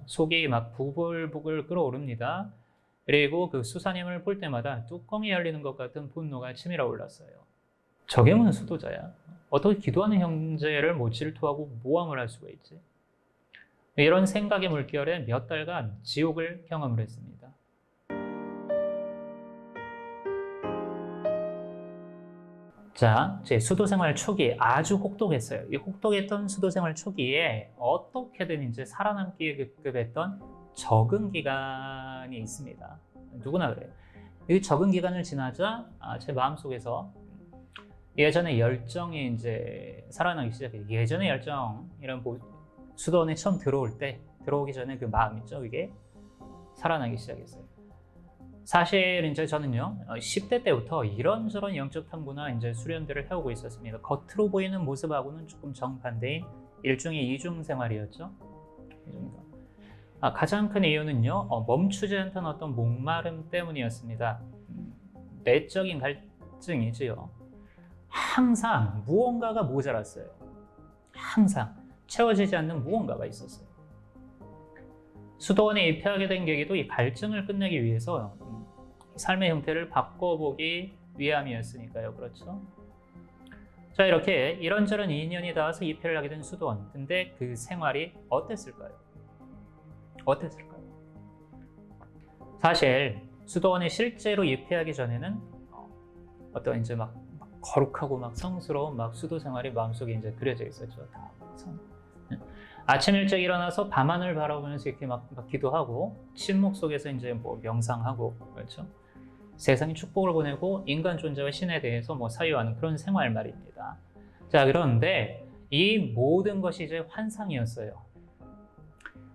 속이 막 부글부글 끓어오릅니다. 그리고 그 수사님을 볼 때마다 뚜껑이 열리는 것 같은 분노가 치밀어 올랐어요. 저게 무슨 수도자야? 어떻게 기도하는 형제를 못 질투하고 모함을 할 수가 있지? 이런 생각의 물결에 몇 달간 지옥을 경험을 했습니다. 자, 제 수도생활 초기 아주 혹독했어요. 이 혹독했던 수도생활 초기에 어떻게든 이제 살아남기에 급급했던 적응 기간이 있습니다. 누구나 그래요. 이 적응 기간을 지나자 제 마음속에서 예전의 열정이 이제 살아나기 시작해요. 예전의 열정이란 수도원에 처음 들어오기 전에 그 마음 있죠? 이게 살아나기 시작했어요. 사실 이제 저는요, 10대 때부터 이런저런 영적 탐구나 이제 수련들을 해오고 있었습니다. 겉으로 보이는 모습하고는 조금 정반대인 일종의 이중 생활이었죠. 가장 큰 이유는요, 멈추지 않던 어떤 목마름 때문이었습니다. 내적인 갈증이지요. 항상 무언가가 모자랐어요. 항상 채워지지 않는 무언가가 있었어요. 수도원에 입회하게 된 계기도 이 갈증을 끝내기 위해서 삶의 형태를 바꿔보기 위함이었으니까요. 그렇죠? 자, 이렇게 이런저런 인연이 닿아서 입회를 하게 된 수도원. 근데 그 생활이 어땠을까요? 어땠을까요? 사실 수도원에 실제로 입회하기 전에는 어떤 이제 막 거룩하고 막 성스러운 막 수도 생활이 마음속에 이제 그려져 있었죠. 다 아침 일찍 일어나서 밤하늘 바라보면서 이렇게 막 기도하고 침묵 속에서 이제 뭐 명상하고 그렇죠. 세상에 축복을 보내고 인간 존재와 신에 대해서 뭐 사유하는 그런 생활 말입니다. 자, 그런데 이 모든 것이 이제 환상이었어요.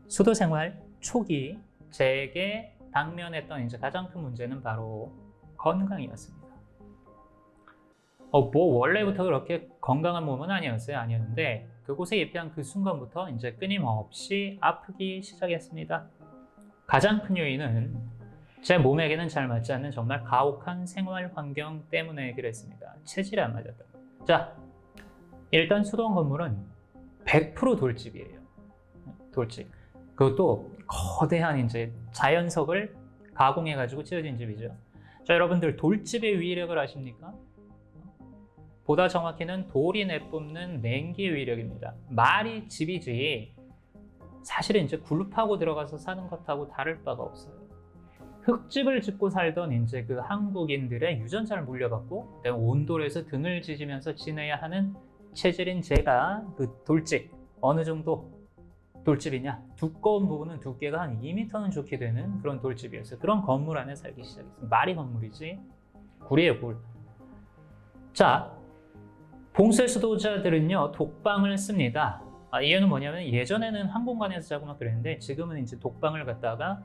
수도 생활 초기 제게 당면했던 이제 가장 큰 문제는 바로 건강이었습니다. 뭐 원래부터 그렇게 건강한 몸은 아니었는데 그곳에 입회한 그 순간부터 이제 끊임없이 아프기 시작했습니다. 가장 큰 요인은 제 몸에게는 잘 맞지 않는 정말 가혹한 생활 환경 때문에 그랬습니다. 체질이 안 맞았다. 자, 일단 수도원 건물은 100% 돌집이에요. 돌집. 그것도 거대한 이제 자연석을 가공해가지고 지어진 집이죠. 자, 여러분들 돌집의 위력을 아십니까? 보다 정확히는 돌이 내뿜는 냉기의 위력입니다. 말이 집이지 사실은 이제 굴 파고 들어가서 사는 것하고 다를 바가 없어요. 흙집을 짓고 살던 이제 그 한국인들의 유전자를 물려받고 온돌에서 등을 지지면서 지내야 하는 체질인 제가 그 돌집, 어느 정도 돌집이냐? 두꺼운 부분은 두께가 한 2m는 좋게 되는 그런 돌집이었어요. 그런 건물 안에 살기 시작했어요. 말이 건물이지 굴이에요, 굴. 자, 봉쇄 수도자들은요 독방을 씁니다. 이유는 뭐냐면 예전에는 한 공간에서 자고 막 그랬는데 지금은 이제 독방을 갖다가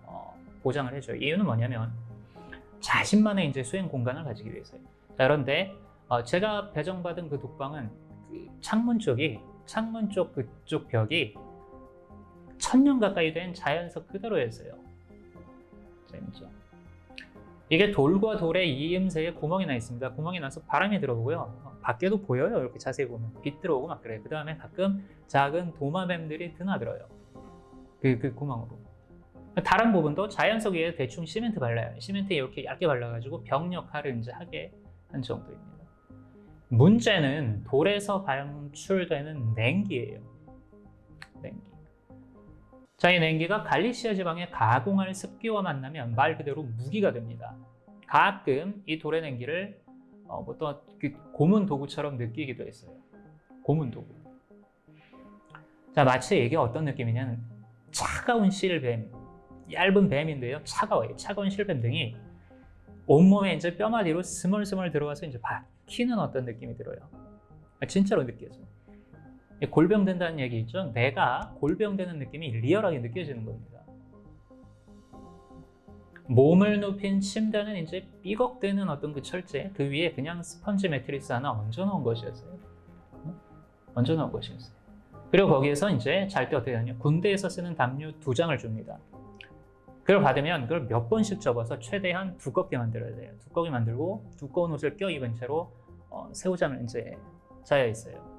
보장을 해줘요. 이유는 뭐냐면 자신만의 이제 수행 공간을 가지기 위해서요. 자, 그런데 제가 배정받은 그 독방은 그 창문 쪽 그쪽 벽이 1000년 가까이 된 자연석 그대로였어요. 재밌죠? 이게 돌과 돌의 이음새에 구멍이 나 있습니다. 구멍이 나서 바람이 들어오고요. 밖에도 보여요. 이렇게 자세히 보면 빛 들어오고 막 그래요. 그 다음에 가끔 작은 도마뱀들이 드나들어요. 그 구멍으로. 다른 부분도 자연석 위에 대충 시멘트 발라요. 시멘트 이렇게 얇게 발라가지고 벽 역할을 이제 하게 한 정도입니다. 문제는 돌에서 방출되는 냉기예요. 냉기. 자, 이 냉기가 갈리시아 지방의 가공할 습기와 만나면 말 그대로 무기가 됩니다. 가끔 이 돌의 냉기를 어떤 고문 도구처럼 느끼기도 했어요. 고문 도구. 자, 마치 이게 어떤 느낌이냐면 차가운 실뱀, 얇은 뱀인데요. 차가워요. 차가운 실뱀 등이 온몸에 이제 뼈마디로 스멀스멀 들어와서 이제 박히는 어떤 느낌이 들어요. 진짜로 느껴져요. 골병 된다는 얘기 있죠? 내가 골병 되는 느낌이 리얼하게 느껴지는 겁니다. 몸을 눕힌 침대는 이제 삐걱대는 어떤 그 철제, 그 위에 그냥 스펀지 매트리스 하나 얹어놓은 것이었어요. 얹어놓은 것이었어요. 그리고 거기에서 이제 잘 때 어떻게 하냐? 군대에서 쓰는 담요 2장을 줍니다. 그걸 받으면 그걸 몇 번씩 접어서 최대한 두껍게 만들어야 돼요. 두껍게 만들고 두꺼운 옷을 껴입은 채로 새우잠을 이제 자야 있어요.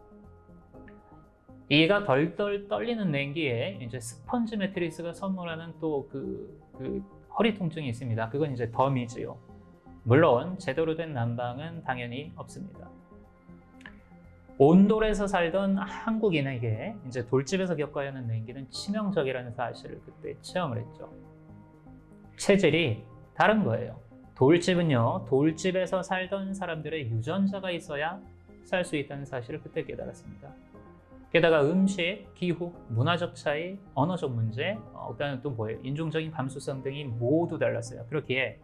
이가 덜덜 떨리는 냉기에 이제 스펀지 매트리스가 선물하는 또 그 허리 통증이 있습니다. 그건 이제 덤이지요. 물론 제대로 된 난방은 당연히 없습니다. 온돌에서 살던 한국인에게 이제 돌집에서 겪어야 하는 냉기는 치명적이라는 사실을 그때 체험을 했죠. 체질이 다른 거예요. 돌집은요, 돌집에서 살던 사람들의 유전자가 있어야 살 수 있다는 사실을 그때 깨달았습니다. 게다가 음식, 기후, 문화적 차이, 언어적 문제, 그다음에 또 뭐예요? 인종적인 감수성 등이 모두 달랐어요. 그렇기에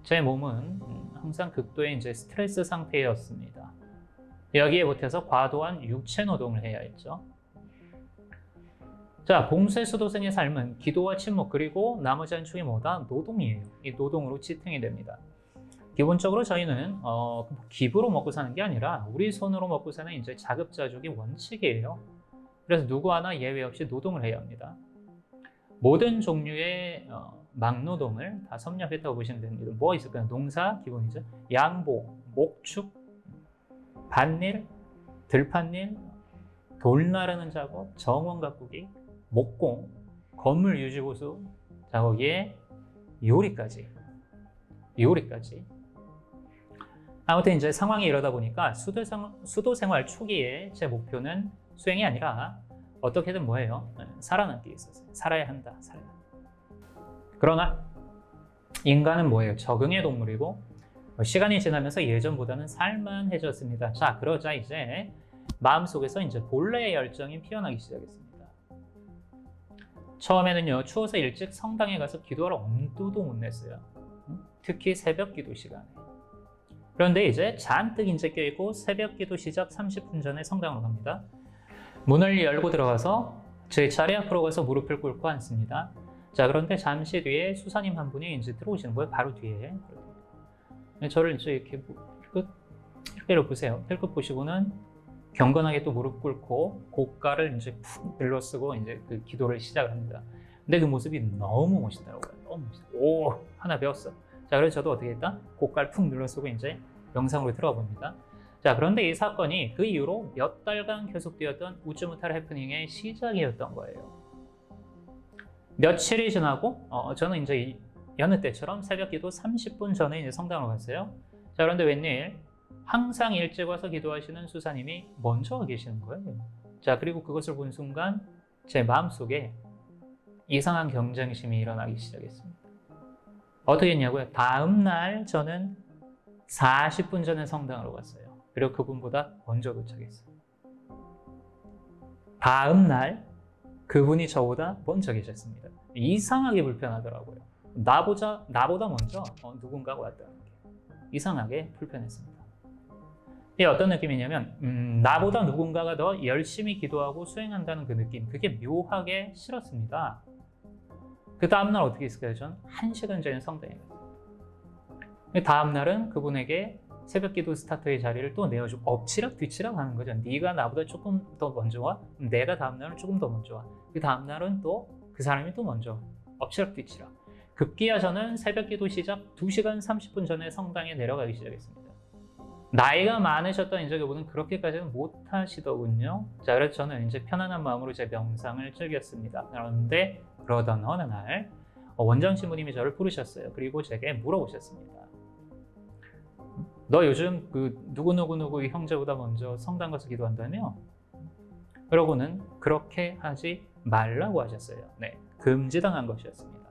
제 몸은 항상 극도의 이제 스트레스 상태였습니다. 여기에 보태서 과도한 육체 노동을 해야 했죠. 자, 봉쇄수도생의 삶은 기도와 침묵 그리고 나머지 한 축이 뭐다? 노동이에요. 이 노동으로 지탱이 됩니다. 기본적으로 저희는 기부로 먹고 사는 게 아니라 우리 손으로 먹고 사는 이제 자급자족이 원칙이에요. 그래서 누구 하나 예외 없이 노동을 해야 합니다. 모든 종류의 막노동을 다 섭렵했다고 보시면 됩니다. 뭐가 있을까요? 농사 기본이죠. 양보, 목축, 밭일, 들판일, 돌 나르는 작업, 정원 가꾸기, 목공, 건물 유지보수, 자 거기에 요리까지. 아무튼 이제 상황이 이러다 보니까 수도 생활 초기에 제 목표는 수행이 아니라 어떻게든 뭐예요? 살아남기 있었어요. 살아야 한다. 그러나 인간은 뭐예요? 적응의 동물이고 시간이 지나면서 예전보다는 살만해졌습니다. 자, 그러자 이제 마음속에서 이제 본래의 열정이 피어나기 시작했습니다. 처음에는요, 추워서 일찍 성당에 가서 기도하러 엄두도 못 냈어요. 특히 새벽 기도 시간에. 그런데 이제 잔뜩 이제 껴있고 새벽 기도 시작 30분 전에 성당으로 갑니다. 문을 열고 들어가서 제 차례 앞으로 가서 무릎을 꿇고 앉습니다. 자, 그런데 잠시 뒤에 수사님 한 분이 이제 들어오시는 거예요. 바로 뒤에. 저를 이제 이렇게 보세요. 힐끗 보시고는 경건하게 또 무릎 꿇고 고가를 이제 푹 눌러쓰고 이제 그 기도를 시작합니다. 근데 그 모습이 너무 멋있더라고요. 너무 멋있다. 오, 하나 배웠어. 자, 그래서 저도 어떻게 했다? 고가를 푹 눌러쓰고 이제 영상으로 들어가 봅니다. 자, 그런데 이 사건이 그 이후로 몇 달간 계속되었던 우쭈무탈 해프닝의 시작이었던 거예요. 며칠이 지나고 저는 이제 여느 때처럼 새벽 기도 30분 전에 이제 성당으로 갔어요. 자, 그런데 웬일 항상 일찍 와서 기도하시는 수사님이 먼저 와 계시는 거예요. 자, 그리고 그것을 본 순간 제 마음속에 이상한 경쟁심이 일어나기 시작했습니다. 어떻게 했냐고요? 다음 날 저는 40분 전에 성당으로 갔어요. 그리고 그분보다 먼저 도착했어요. 다음 날 그분이 저보다 먼저 계셨습니다. 이상하게 불편하더라고요. 나보다 먼저 누군가가 왔다는 게 이상하게 불편했습니다. 이게 어떤 느낌이냐면 나보다 누군가가 더 열심히 기도하고 수행한다는 그 느낌, 그게 묘하게 싫었습니다. 그 다음날 어떻게 했을까요? 전 1시간 전에 성당에 갔어요. 다음날은 그분에게 새벽기도 스타터의 자리를 또 내어주고 엎치락 뒤치락 하는 거죠. 네가 나보다 조금 더 먼저 와, 내가 다음날은 조금 더 먼저 와, 그 다음날은 또 그 사람이 또 먼저 와. 엎치락 뒤치락. 급기야 저는 새벽기도 시작 2시간 30분 전에 성당에 내려가기 시작했습니다. 나이가 많으셨던 이제 그분은 그렇게까지는 못하시더군요. 자, 그래서 저는 이제 편안한 마음으로 제 명상을 즐겼습니다. 그런데 그러던 어느 날 원장 신부님이 저를 부르셨어요. 그리고 제게 물어보셨습니다. 너 요즘 그 누구누구 형제보다 먼저 성당 가서 기도한다며? 그러고는 그렇게 하지 말라고 하셨어요. 네, 금지당한 것이었습니다.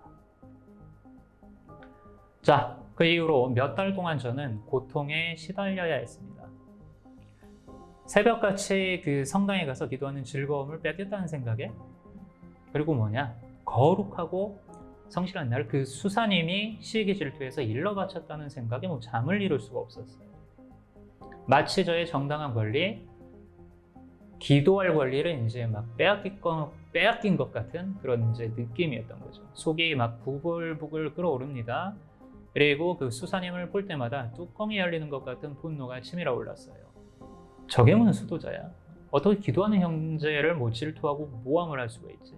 자, 그 이후로 몇 달 동안 저는 고통에 시달려야 했습니다. 새벽같이 그 성당에 가서 기도하는 즐거움을 뺏겼다는 생각에, 그리고 뭐냐, 거룩하고 성실한 날 그 수사님이 시기 질투해서 일러 바쳤다는 생각에 뭐 잠을 이룰 수가 없었어요. 마치 저의 정당한 권리, 기도할 권리를 이제 막 빼앗긴 것 같은 그런 이제 느낌이었던 거죠. 속이 막 부글부글 끓어오릅니다. 그리고 그 수사님을 볼 때마다 뚜껑이 열리는 것 같은 분노가 치밀어 올랐어요. 저게 무슨 수도자야? 어떻게 기도하는 형제를 못 질투하고 모함을 할 수가 있지?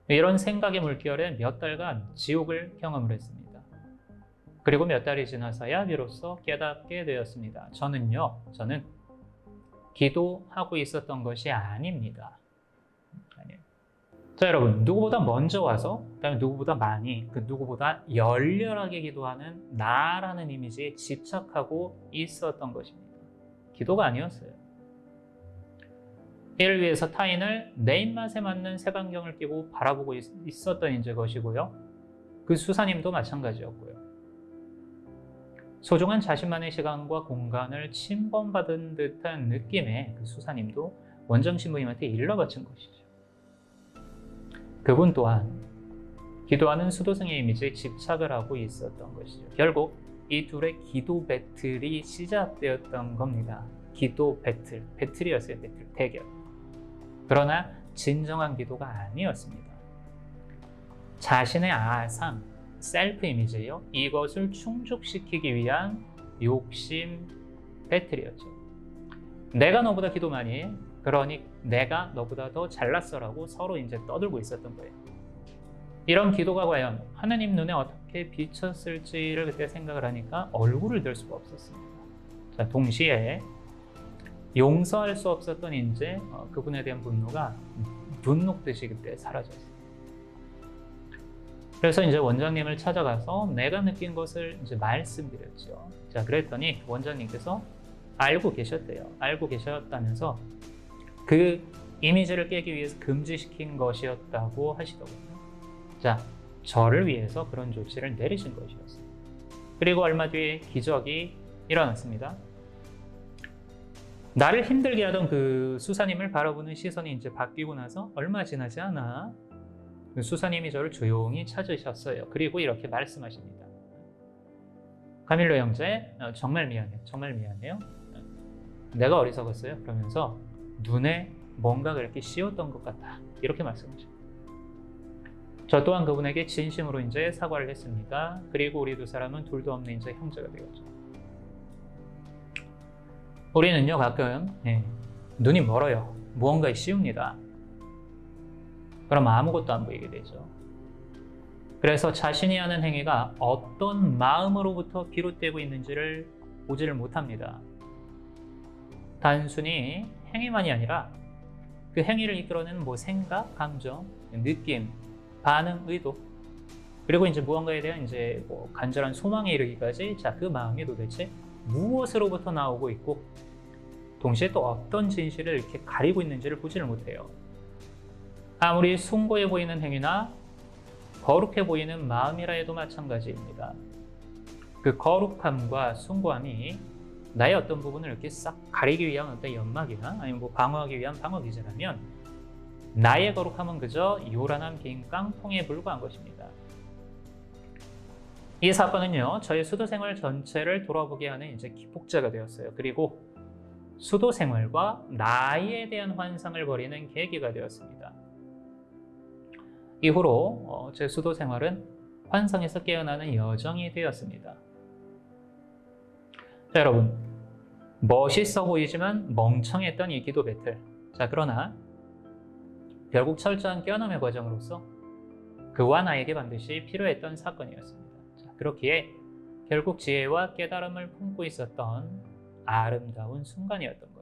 이런 생각의 물결에 몇 달간 지옥을 경험을 했습니다. 그리고 몇 달이 지나서야 비로소 깨닫게 되었습니다. 저는 기도하고 있었던 것이 아닙니다. 아니에요. 자, 여러분, 누구보다 먼저 와서, 그다음에 누구보다 많이, 그 누구보다 열렬하게 기도하는 나라는 이미지에 집착하고 있었던 것입니다. 기도가 아니었어요. 이를 위해서 타인을 내 입맛에 맞는 색안경을 끼고 바라보고 있었던 이제 것이고요. 그 수사님도 마찬가지였고요. 소중한 자신만의 시간과 공간을 침범받은 듯한 느낌의 그 수사님도 원정 신부님한테 일러바친 것이죠. 그분 또한 기도하는 수도승의 이미지에 집착을 하고 있었던 것이죠. 결국 이 둘의 기도 배틀이 시작되었던 겁니다. 기도 배틀, 배틀이었어요. 배틀, 대결. 그러나 진정한 기도가 아니었습니다. 자신의 아상, 셀프 이미지요. 이것을 충족시키기 위한 욕심 배틀이었죠. 내가 너보다 기도 많이 해. 그러니 내가 너보다 더 잘났어라고 서로 이제 떠들고 있었던 거예요. 이런 기도가 과연 하나님 눈에 어떻게 비쳤을지를 그때 생각을 하니까 얼굴을 들 수가 없었습니다. 자, 동시에 용서할 수 없었던 이제 그분에 대한 분노가 눈 녹듯이 그때 사라졌어요. 그래서 이제 원장님을 찾아가서 내가 느낀 것을 이제 말씀드렸죠. 자, 그랬더니 원장님께서 알고 계셨대요. 알고 계셨다면서 그 이미지를 깨기 위해서 금지시킨 것이었다고 하시더군요. 자, 저를 위해서 그런 조치를 내리신 것이었어요. 그리고 얼마 뒤에 기적이 일어났습니다. 나를 힘들게 하던 그 수사님을 바라보는 시선이 이제 바뀌고 나서 얼마 지나지 않아 그 수사님이 저를 조용히 찾으셨어요. 그리고 이렇게 말씀하십니다. 카밀로 형제, 정말 미안해요. 정말 미안해요. 내가 어리석었어요. 그러면서 눈에 뭔가 그렇게 씌웠던 것 같다. 이렇게 말씀하십니다. 저 또한 그분에게 진심으로 이제 사과를 했습니다. 그리고 우리 두 사람은 둘도 없는 이제 형제가 되었죠. 우리는요 가끔 눈이 멀어요. 무언가에 씌웁니다. 그럼 아무것도 안 보이게 되죠. 그래서 자신이 하는 행위가 어떤 마음으로부터 비롯되고 있는지를 보지를 못합니다. 단순히 행위만이 아니라 그 행위를 이끌어내는 뭐 생각, 감정, 느낌, 반응, 의도, 그리고 이제 무언가에 대한 이제 뭐 간절한 소망에 이르기까지 자, 그 마음이 도대체 무엇으로부터 나오고 있고 동시에 또 어떤 진실을 이렇게 가리고 있는지를 보지를 못해요. 아무리 숭고해 보이는 행위나 거룩해 보이는 마음이라 해도 마찬가지입니다. 그 거룩함과 숭고함이 나의 어떤 부분을 이렇게 싹 가리기 위한 어떤 연막이나 아니면 뭐 방어하기 위한 방어기제라면 나의 거룩함은 그저 요란한 빈 깡통에 불과한 것입니다. 이 사건은요, 저의 수도 생활 전체를 돌아보게 하는 이제 기폭제가 되었어요. 그리고 수도 생활과 나에 대한 환상을 벌이는 계기가 되었습니다. 이후로 제 수도 생활은 환상에서 깨어나는 여정이 되었습니다. 자, 여러분, 멋있어 보이지만 멍청했던 이 기도 배틀. 자, 그러나 결국 철저한 깨어남의 과정으로서 그와 나에게 반드시 필요했던 사건이었습니다. 자, 그렇기에 결국 지혜와 깨달음을 품고 있었던 아름다운 순간이었던